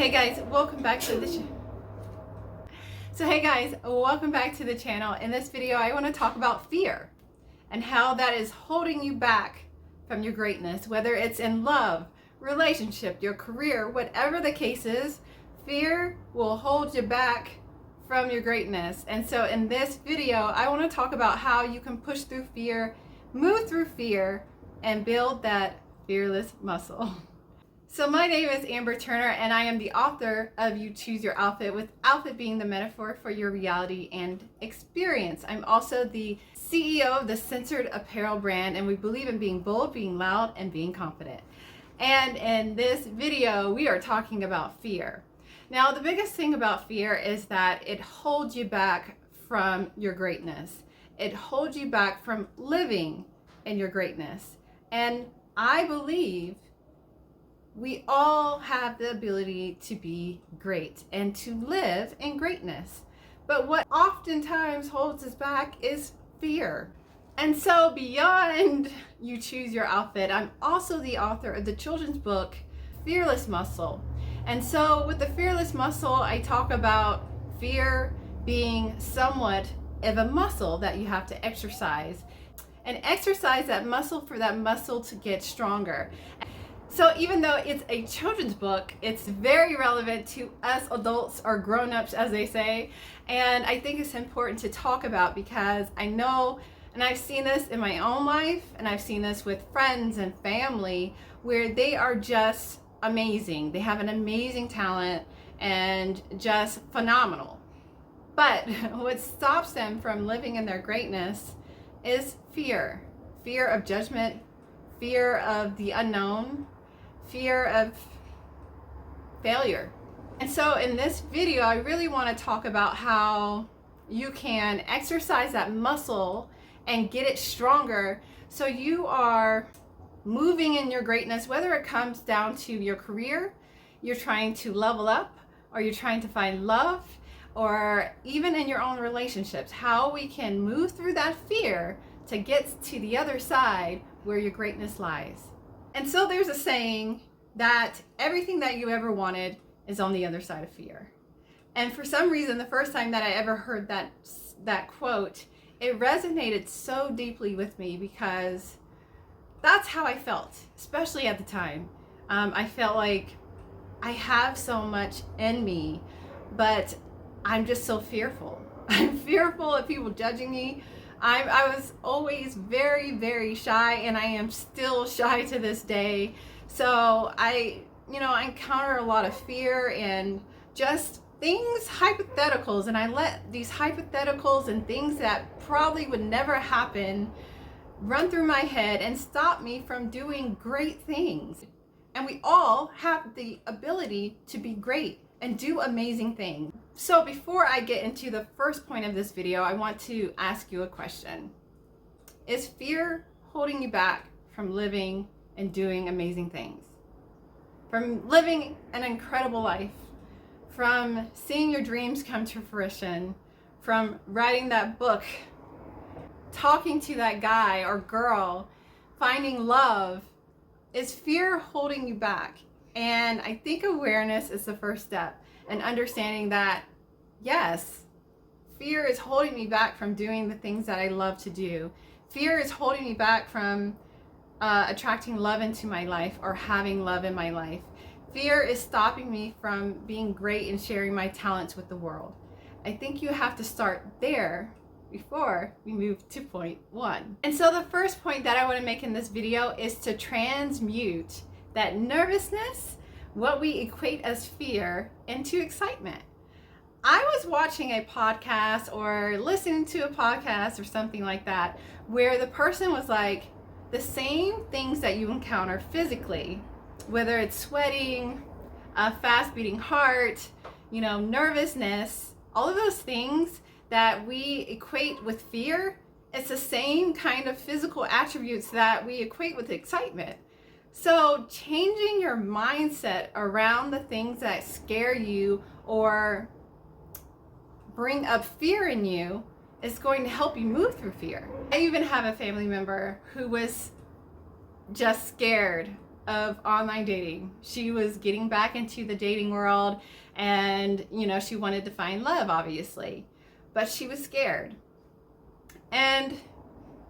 Hey guys, welcome back to the channel. In this video, I want to talk about fear and how that is holding you back from your greatness, whether it's in love, relationship, your career, whatever the case is. Fear will hold you back from your greatness. And so in this video, I want to talk about how you can push through fear, move through fear, and build that fearless muscle. So my name is Amber Turner, and I am the author of You Choose Your Outfit, with outfit being the metaphor for your reality and experience. I'm also the CEO of the Censored Apparel brand, and we believe in being bold, being loud, and being confident. And in this video, we are talking about fear. Now, the biggest thing about fear is that it holds you back from your greatness. It holds you back from living in your greatness. And I believe we all have the ability to be great and to live in greatness. But what oftentimes holds us back is fear. And so beyond You Choose Your Outfit, I'm also the author of the children's book, Fearless Muscle. And so with the Fearless Muscle, I talk about fear being somewhat of a muscle that you have to exercise. And exercise that muscle for that muscle to get stronger. So even though it's a children's book, it's very relevant to us adults, or grown-ups as they say. And I think it's important to talk about because I know, and I've seen this in my own life, and I've seen this with friends and family, where they are just amazing. They have an amazing talent and just phenomenal. But what stops them from living in their greatness is fear. Fear of judgment, fear of the unknown, fear of failure. And so in this video, I really want to talk about how you can exercise that muscle and get it stronger so you are moving in your greatness, whether it comes down to your career, you're trying to level up, or you're trying to find love, or even in your own relationships, how we can move through that fear to get to the other side where your greatness lies. And so there's a saying that everything that you ever wanted is on the other side of fear. And for some reason, the first time that I ever heard that quote, it resonated so deeply with me because that's how I felt, especially at the time. I felt like I have so much in me, but I'm just so fearful. I'm fearful of people judging me. I was always very, very shy, and I am still shy to this day. So I encounter a lot of fear and just things, hypotheticals, and I let these hypotheticals and things that probably would never happen run through my head and stop me from doing great things. And we all have the ability to be great and do amazing things. So before I get into the first point of this video, I want to ask you a question. Is fear holding you back from living and doing amazing things? From living an incredible life? From seeing your dreams come to fruition? From writing that book? Talking to that guy or girl? Finding love? Is fear holding you back? And I think awareness is the first step, and understanding that, yes, fear is holding me back from doing the things that I love to do. Fear is holding me back from attracting love into my life or having love in my life. Fear is stopping me from being great and sharing my talents with the world. I think you have to start there before we move to point one. And so the first point that I want to make in this video is to transmute that nervousness, what we equate as fear, into excitement. I was watching a podcast or listening to a podcast or something like that, where the person was like, the same things that you encounter physically, whether it's sweating, a fast beating heart, nervousness, all of those things that we equate with fear, it's the same kind of physical attributes that we equate with excitement. So changing your mindset around the things that scare you or bring up fear in you is going to help you move through fear. I even have a family member who was just scared of online dating. She was getting back into the dating world, and she wanted to find love, obviously, but she was scared. And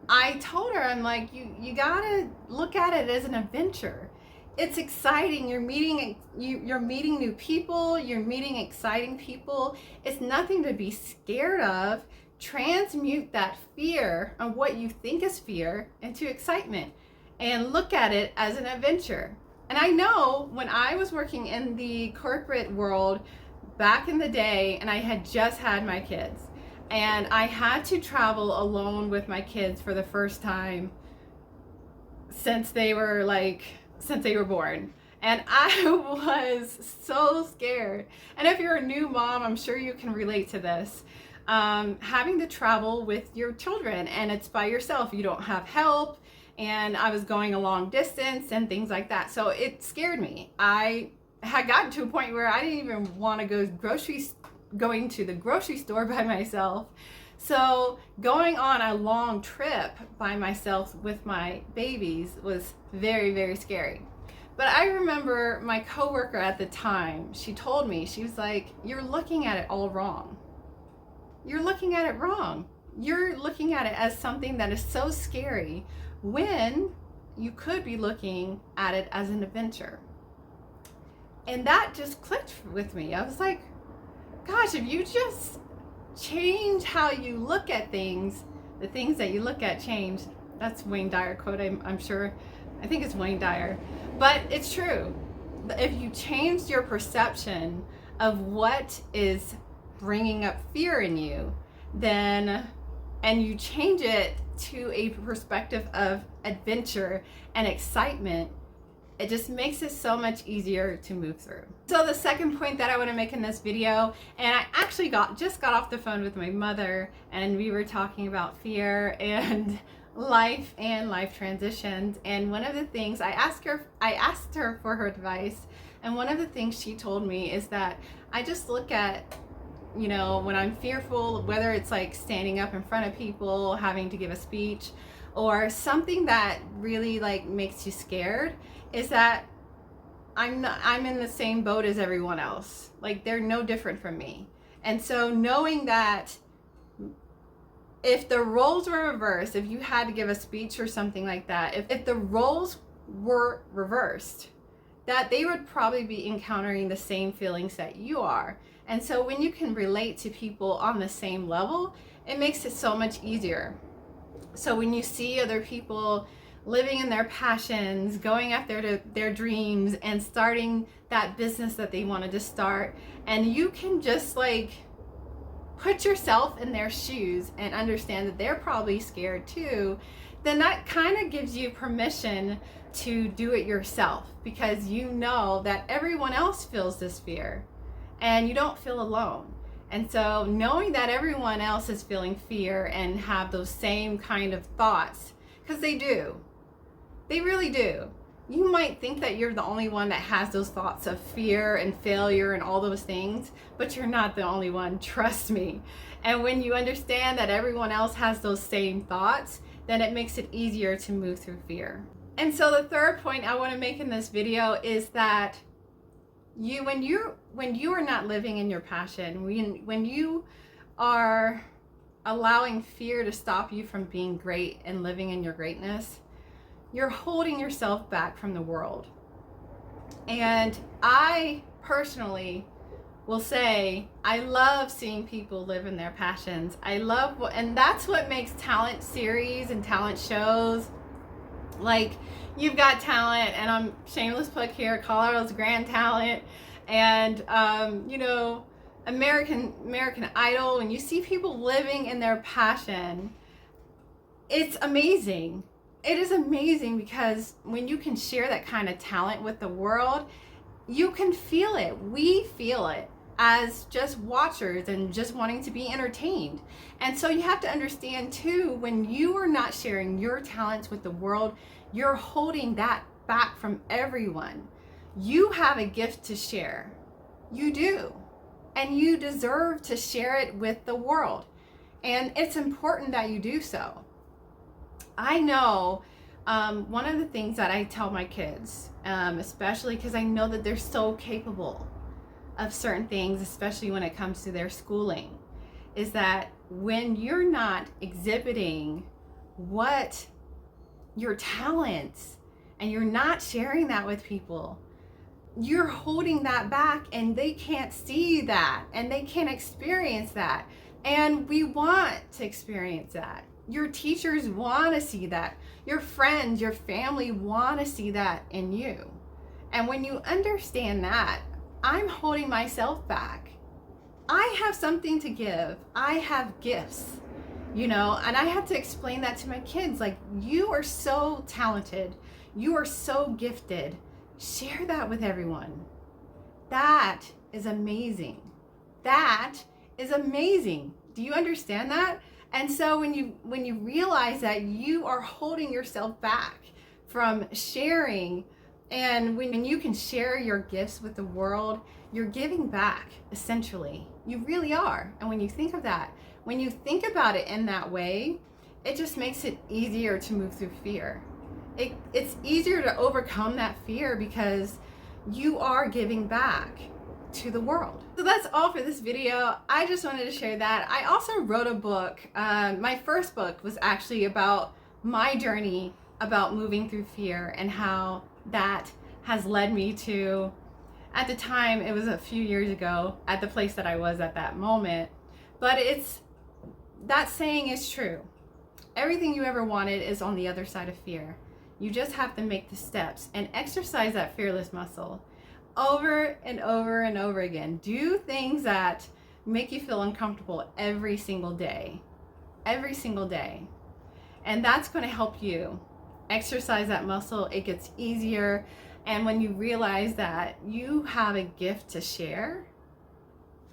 I told her, I'm like, you gotta look at it as an adventure. It's exciting. You're meeting new people. You're meeting exciting people. It's nothing to be scared of. Transmute that fear of what you think is fear into excitement, and look at it as an adventure. And I know when I was working in the corporate world back in the day, and I had just had my kids, and I had to travel alone with my kids for the first time since they were born. And I was so scared. And if you're a new mom, I'm sure you can relate to this. Having to travel with your children, and it's by yourself. You don't have help. And I was going a long distance and things like that. So it scared me. I had gotten to a point where I didn't even want to go going to the grocery store by myself. So going on a long trip by myself with my babies was very, very scary. But I remember my coworker at the time, she told me, she was like, you're looking at it all wrong. You're looking at it wrong. You're looking at it as something that is so scary when you could be looking at it as an adventure. And that just clicked with me. I was like, gosh, if you just change how you look at things, the things that you look at change. That's Wayne Dyer quote, I'm sure. I think it's Wayne Dyer. But it's true. If you change your perception of what is bringing up fear in you, then, and you change it to a perspective of adventure and excitement, it just makes it so much easier to move through. So the second point that I want to make in this video, and I actually just got off the phone with my mother, and we were talking about fear and life transitions. And one of the things I asked her for her advice, and one of the things she told me is that I just look at, when I'm fearful, whether it's like standing up in front of people, having to give a speech, or something that really like makes you scared, is that I'm in the same boat as everyone else. Like, they're no different from me. And so knowing that if the roles were reversed, if you had to give a speech or something like that, if the roles were reversed, that they would probably be encountering the same feelings that you are. And so when you can relate to people on the same level, it makes it so much easier. So when you see other people living in their passions, going after their dreams, and starting that business that they wanted to start, and you can just like put yourself in their shoes and understand that they're probably scared too, then that kind of gives you permission to do it yourself, because you know that everyone else feels this fear and you don't feel alone. And so knowing that everyone else is feeling fear and have those same kind of thoughts, because they do, they really do. You might think that you're the only one that has those thoughts of fear and failure and all those things, but you're not the only one, trust me. And when you understand that everyone else has those same thoughts, then it makes it easier to move through fear. And so the third point I want to make in this video is that when you are not living in your passion, when you are allowing fear to stop you from being great and living in your greatness, you're holding yourself back from the world. And I personally will say, I love seeing people live in their passions. And that's what makes talent series and talent shows. Like, You've Got Talent, and I'm shameless plug here, Colorado's Grand Talent, and American Idol. When you see people living in their passion, it's amazing. It is amazing, because when you can share that kind of talent with the world, you can feel it. We feel it as just watchers and just wanting to be entertained. And so you have to understand too, when you are not sharing your talents with the world, you're holding that back from everyone. You have a gift to share. You do. And you deserve to share it with the world. And it's important that you do so. I know One of the things that I tell my kids, especially because I know that they're so capable of certain things, especially when it comes to their schooling, is that when you're not exhibiting what your talents and you're not sharing that with people, you're holding that back and they can't see that and they can't experience that. And we want to experience that. Your teachers want to see that. Your friends, your family want to see that in you. And when you understand that, I'm holding myself back. I have something to give. I have gifts, and I have to explain that to my kids. Like, you are so talented. You are so gifted. Share that with everyone. That is amazing. That is amazing. Do you understand that? And so when you realize that you are holding yourself back from sharing, and when you can share your gifts with the world, you're giving back, essentially. You really are. And when you think of that, when you think about it in that way, it just makes it easier to move through fear. It's easier to overcome that fear because you are giving back to the world. So that's all for this video. I just wanted to share that. I also wrote a book. My first book was actually about my journey about moving through fear and how that has led me to, at the time, it was a few years ago, at the place that I was at that moment. But that saying is true. Everything you ever wanted is on the other side of fear. You just have to make the steps and exercise that fearless muscle over and over and over again. Do things that make you feel uncomfortable every single day. Every single day. And that's going to help you exercise that muscle. It gets easier. And when you realize that you have a gift to share,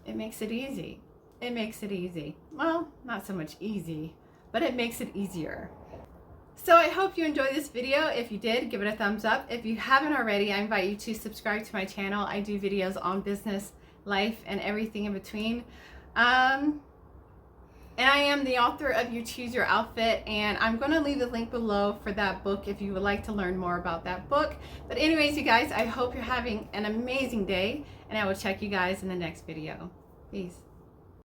it makes it easy. It makes it easy. Well, not so much easy, but it makes it easier. So I hope you enjoyed this video. If you did, give it a thumbs up. If you haven't already, I invite you to subscribe to my channel. I do videos on business, life, and everything in between. And I am the author of You Choose Your Outfit, and I'm going to leave the link below for that book if you would like to learn more about that book. But anyways, you guys, I hope you're having an amazing day, and I will check you guys in the next video. Peace.